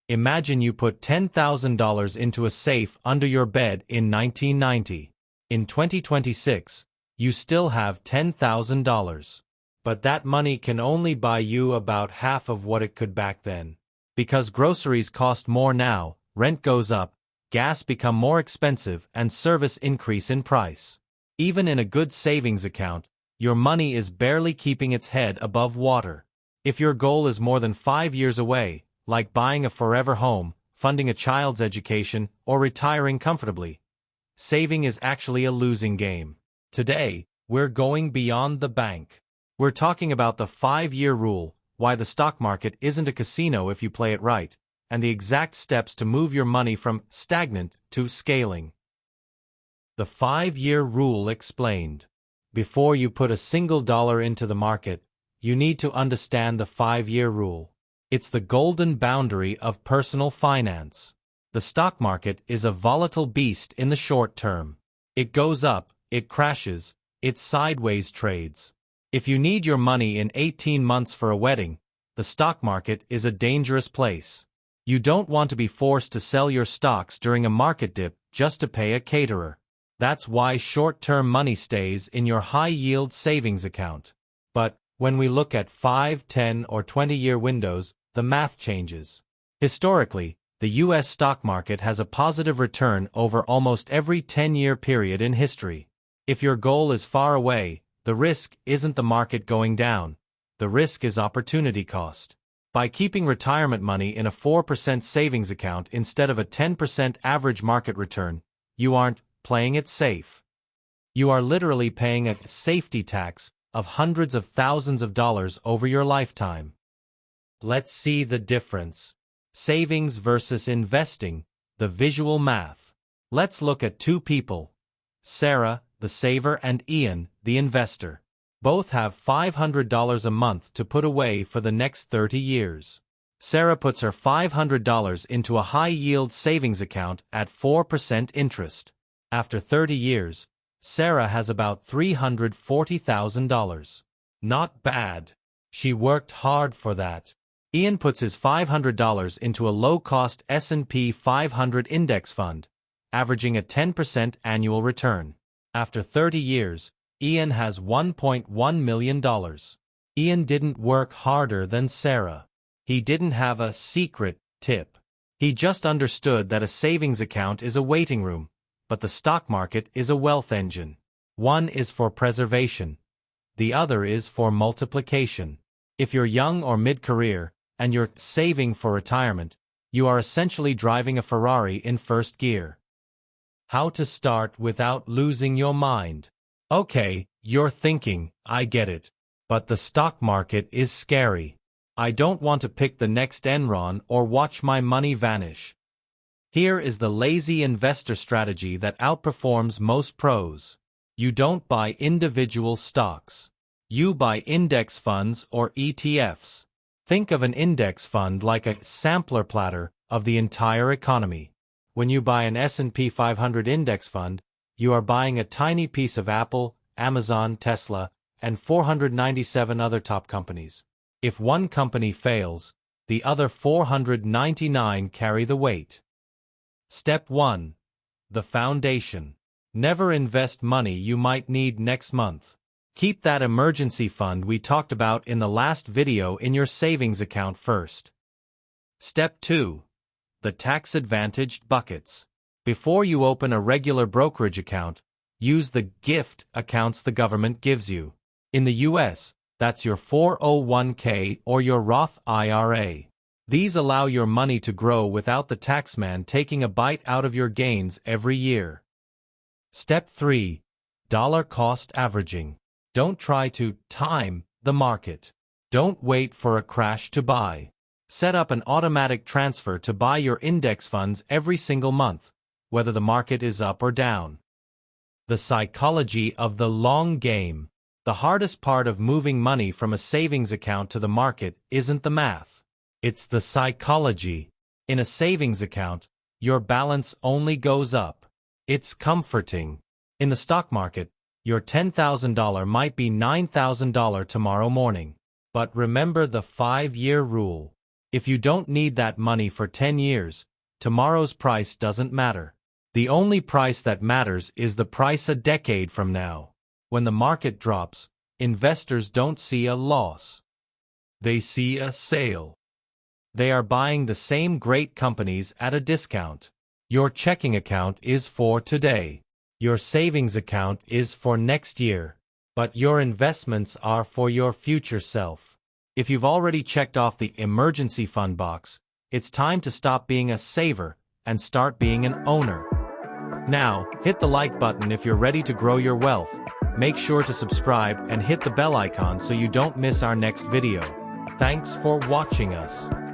Imagine you put $10,000 into a safe under your bed in 1990. In 2026, you still have $10,000. But that money can only buy you about half of what it could back then. Because groceries cost more now, rent goes up, gas become more expensive, and service increase in price. Even in a good savings account, your money is barely keeping its head above water. If your goal is more than 5 years away, like buying a forever home, funding a child's education, or retiring comfortably, saving is actually a losing game. Today, we're going beyond the bank. We're talking about the 5-year rule, why the stock market isn't a casino if you play it right, and the exact steps to move your money from stagnant to scaling. The 5-year rule explained. Before you put a single dollar into the market, you need to understand the 5-year rule. It's the golden boundary of personal finance. The stock market is a volatile beast in the short term. It goes up, it crashes, it sideways trades. If you need your money in 18 months for a wedding, the stock market is a dangerous place. You don't want to be forced to sell your stocks during a market dip just to pay a caterer. That's why short-term money stays in your high-yield savings account. But when we look at 5, 10, or 20-year windows, the math changes. Historically, the U.S. stock market has a positive return over almost every 10-year period in history. If your goal is far away, the risk isn't the market going down. The risk is opportunity cost. By keeping retirement money in a 4% savings account instead of a 10% average market return, you aren't playing it safe. You are literally paying a safety tax of hundreds of thousands of dollars over your lifetime. Let's see the difference. Savings versus investing, the visual math. Let's look at two people. Sarah, the saver, and Ian, the investor. Both have $500 a month to put away for the next 30 years. Sarah puts her $500 into a high-yield savings account at 4% interest. After 30 years, Sarah has about $340,000. Not bad. She worked hard for that. Ian puts his $500 into a low-cost S&P 500 index fund, averaging a 10% annual return. After 30 years, Ian has $1.1 million. Ian didn't work harder than Sarah. He didn't have a secret tip. He just understood that a savings account is a waiting room, but the stock market is a wealth engine. One is for preservation. The other is for multiplication. If you're young or mid-career, and you're saving for retirement, you are essentially driving a Ferrari in first gear. How to start without losing your mind. Okay, you're thinking, I get it. But the stock market is scary. I don't want to pick the next Enron or watch my money vanish. Here is the lazy investor strategy that outperforms most pros. You don't buy individual stocks. You buy index funds or ETFs. Think of an index fund like a sampler platter of the entire economy. When you buy an S&P 500 index fund, you are buying a tiny piece of Apple, Amazon, Tesla, and 497 other top companies. If one company fails, the other 499 carry the weight. Step 1. The foundation. Never invest money you might need next month. Keep that emergency fund we talked about in the last video in your savings account first. Step 2. The tax-advantaged buckets. Before you open a regular brokerage account, use the gift accounts the government gives you. In the U.S., that's your 401k or your Roth IRA. These allow your money to grow without the taxman taking a bite out of your gains every year. Step 3. Dollar cost averaging. Don't try to time the market. Don't wait for a crash to buy. Set up an automatic transfer to buy your index funds every single month, whether the market is up or down. The psychology of the long game. The hardest part of moving money from a savings account to the market isn't the math. It's the psychology. In a savings account, your balance only goes up. It's comforting. In the stock market, your $10,000 might be $9,000 tomorrow morning. But remember the 5-year rule. If you don't need that money for 10 years, tomorrow's price doesn't matter. The only price that matters is the price a decade from now. When the market drops, investors don't see a loss. They see a sale. They are buying the same great companies at a discount. Your checking account is for today. Your savings account is for next year. But your investments are for your future self. If you've already checked off the emergency fund box, it's time to stop being a saver and start being an owner. Now, hit the like button if you're ready to grow your wealth. Make sure to subscribe and hit the bell icon so you don't miss our next video. Thanks for watching us.